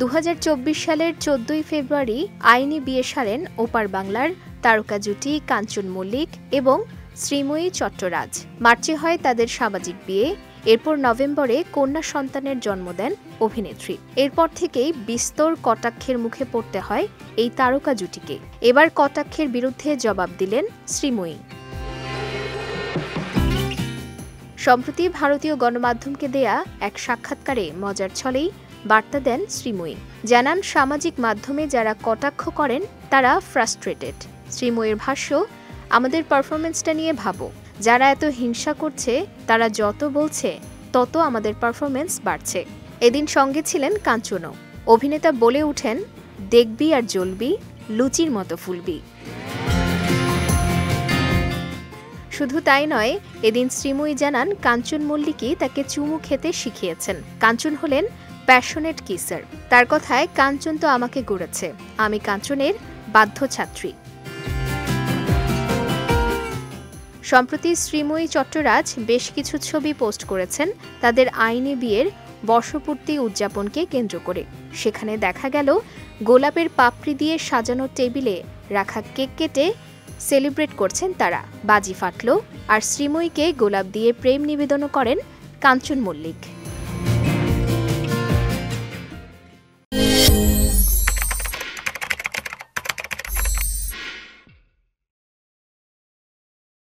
2024 সালের 14 ফেব্রুয়ারি আইনি বিয়ে সারেন ওপার বাংলার তারকা জুটি কাঞ্চন মল্লিক এবং শ্রীময়ী চট্টরাজ। মার্চে হয় তাদের সামাজিক বিয়ে। এরপর নভেম্বরে কন্যা সন্তানের জন্ম দেন অভিনেত্রী। এরপর থেকেই বিস্তর কটাক্ষের মুখে পড়তে হয় এই তারকা জুটিকে। এবার কটাক্ষের বিরুদ্ধে জবাব দিলেন শ্রীময়ী। সম্প্রতি ভারতীয় গণমাধ্যমকে দেয়া এক সাক্ষাৎকারে মজার ছলেই বার্তা দেন শ্রীময়ী। জানান, সামাজিক মাধ্যমে যারা কটাক্ষ করেন তারা ফ্রাস্ট্রেটেড। শ্রীময়ীর ভাষ্য, আমাদের পারফরমেন্সটা নিয়ে ভাবো। যারা এত হিংসা করছে তারা যত বলছে তত আমাদের পারফরমেন্স বাড়ছে। এদিন সঙ্গে ছিলেন কাঞ্চনও। অভিনেতা বলে উঠেন, দেখবি আর জ্বলবি, লুচির মতো ফুলবি। শুধু তাই নয়, এদিন শ্রীময়ী জানান কাঞ্চন মল্লিকই তাকে চুমু খেতে শিখিয়েছেন। কাঞ্চন হলেন প্যাশনেট কিসার। তার কথায়, কাঞ্চন তো আমাকে গড়েছে, আমি কাঞ্চনের বাধ্য ছাত্রী। সম্প্রতি শ্রীময়ী চট্টরাজ বেশ কিছু ছবি পোস্ট করেছেন তাদের আইনি বিয়ের বর্ষপূর্তি উদযাপনকে কেন্দ্র করে। সেখানে দেখা গেল গোলাপের পাপড়ি দিয়ে সাজানো টেবিলে রাখা কেক কেটে সেলিব্রেট করছেন তারা। বাজি ফাটল আর শ্রীময়ীকে গোলাপ দিয়ে প্রেম নিবেদনও করেন কাঞ্চন মল্লিক।